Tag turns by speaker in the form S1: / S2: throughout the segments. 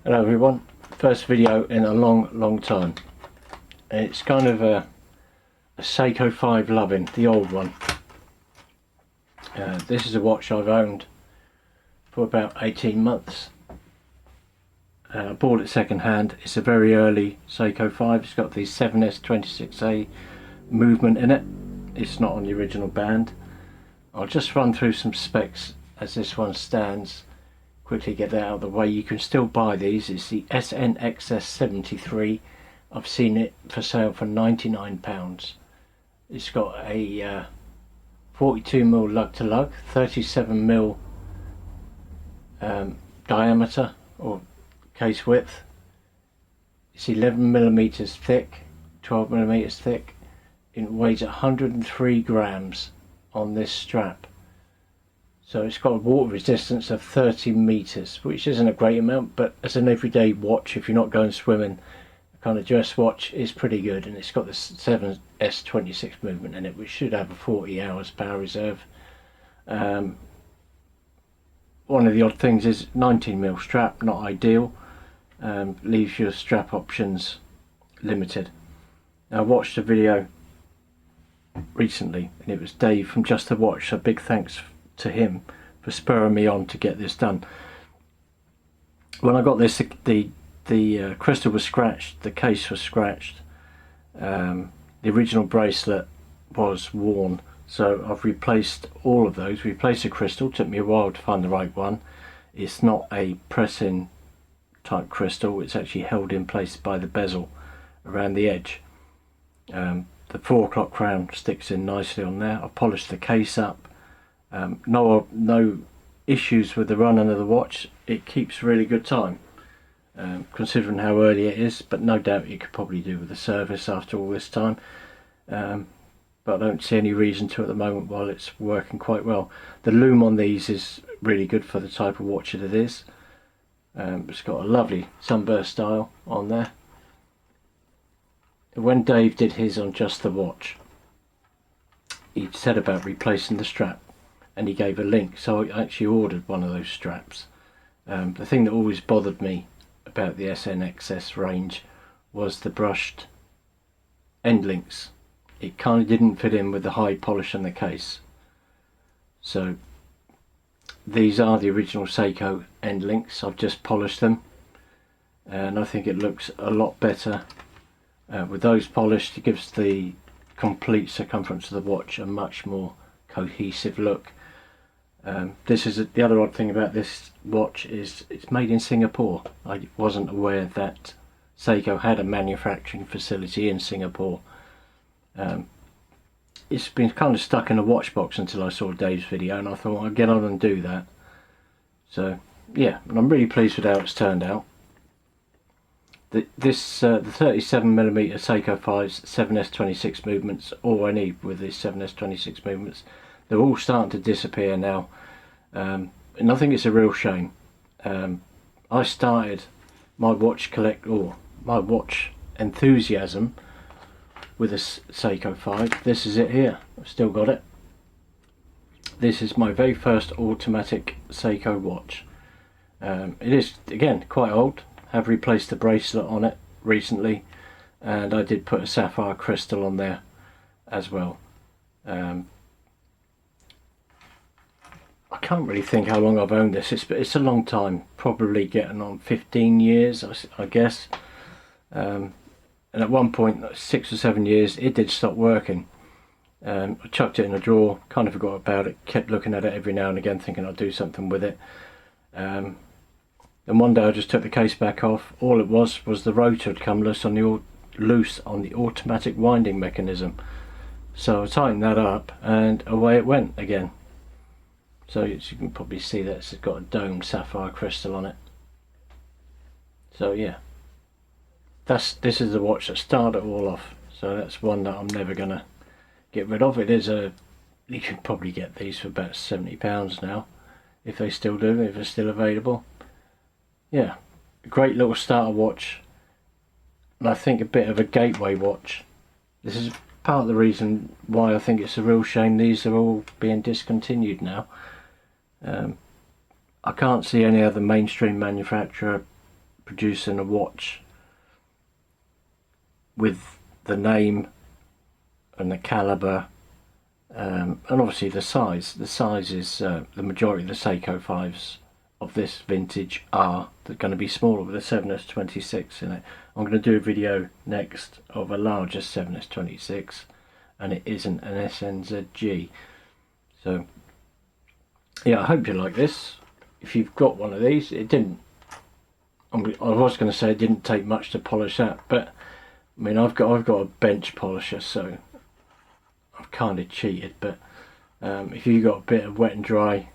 S1: Hello everyone, first video in a long time. It's kind of a Seiko 5 loving, the old one. This is a watch I've owned for about 18 months. I bought it second hand. It's a very early Seiko 5. It's got the 7S26A movement in it. It's not on the original band. I'll just run through some specs as this one stands. Quickly get that out of the way. You can still buy these. It's the SNXS73. I've seen it for sale for £99. It's got a 42mm lug to lug, 37mm diameter or case width. It's 11mm thick, 12mm thick. It weighs 103 grams on this strap. So it's got a water resistance of 30 meters, which isn't a great amount, but as an everyday watch, if you're not going swimming, a kind of dress watch is pretty good. And it's got the 7S26 movement in it, which should have a 40 hours power reserve. One of the odd things is 19mm strap, not ideal. Leaves your strap options limited. Now, I watched a video recently, and it was Dave from Just the Watch, so big thanks to him for spurring me on to get this done. When I got this, the crystal was scratched, the case was scratched, the original bracelet was worn, so I've replaced all of those. Replaced the crystal. Took me a while to find the right one. It's not a press-in type crystal, it's actually held in place by the bezel around the edge. The 4 o'clock crown sticks in nicely on there. I've polished the case up. No issues with the running of the watch. It keeps really good time, considering how early it is, but no doubt you could probably do with a service after all this time. But I don't see any reason to at the moment while it's working quite well. The loom on these is really good for the type of watch that it is. It's got a lovely sunburst style on there. When Dave did his on Just the Watch, he said about replacing the strap, and he gave a link, so I actually ordered one of those straps. The thing that always bothered me about the SNXS range was the brushed end links. It kind of didn't fit in with the high polish on the case. So these are the original Seiko end links. I've just polished them, and I think it looks a lot better with those polished. It gives the complete circumference of the watch a much more cohesive look. This is the other odd thing about this watch is it's made in Singapore. I wasn't aware that Seiko had a manufacturing facility in Singapore. It's been kind of stuck in a watch box until I saw Dave's video, and I thought I'd get on and do that. So yeah, and I'm really pleased with how it's turned out. The 37mm Seiko 5's 7S26 movements, all I need with these 7S26 movements, they're all starting to disappear now, and I think it's a real shame. I started my watch my watch enthusiasm with a Seiko 5. This is it here. I've still got it. This is my very first automatic Seiko watch. It is again quite old. Have replaced the bracelet on it recently, and I did put a sapphire crystal on there as well. I can't really think how long I've owned this. It's a long time, probably getting on 15 years, I guess. And at one point, 6 or 7 years, it did stop working. I chucked it in a drawer, kind of forgot about it, kept looking at it every now and again, thinking I'd do something with it. And one day I just took the case back off. All it was the rotor had come loose on the automatic winding mechanism. So I tightened that up, and away it went again. So as you can probably see that it's got a domed sapphire crystal on it. So yeah, this is the watch that started it all off. So that's one that I'm never gonna get rid of. You can probably get these for about £70 now, if they still do, if they're still available. Yeah, a great little starter watch, and I think a bit of a gateway watch. This is part of the reason why I think it's a real shame these are all being discontinued now. I can't see any other mainstream manufacturer producing a watch with the name and the caliber, and obviously the size. The size is the majority of the Seiko 5s of this vintage are going to be smaller with a 7S26 in it. I'm going to do a video next of a larger 7S26, and it isn't an SNZG. So yeah, I hope you like this. If you've got one of these, it didn't, I was going to say it didn't take much to polish that, but I mean I've got a bench polisher, so I've kind of cheated. But if you got a bit of wet and dry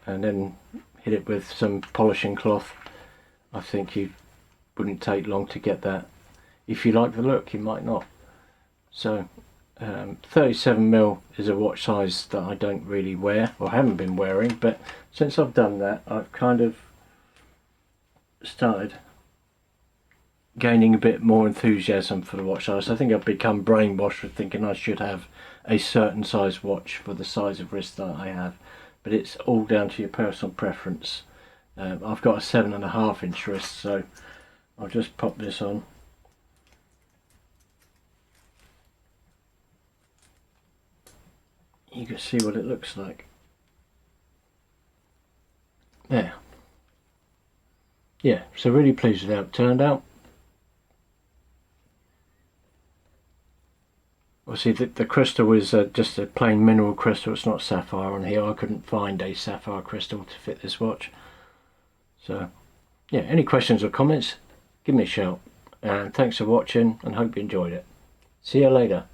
S1: and then hit it with some polishing cloth, I think you wouldn't take long to get that. If you like the look, you might not. So 37mm is a watch size that I don't really wear, or haven't been wearing, but since I've done that, I've kind of started gaining a bit more enthusiasm for the watch size. I think I've become brainwashed for thinking I should have a certain size watch for the size of wrist that I have, but it's all down to your personal preference. I've got a 7.5 inch wrist, so I'll just pop this on. You can see what it looks like. There. Yeah, so really pleased with how it turned out. Obviously the crystal is just a plain mineral crystal, it's not sapphire on here. I couldn't find a sapphire crystal to fit this watch. So yeah, any questions or comments, give me a shout. And thanks for watching, and hope you enjoyed it. See you later.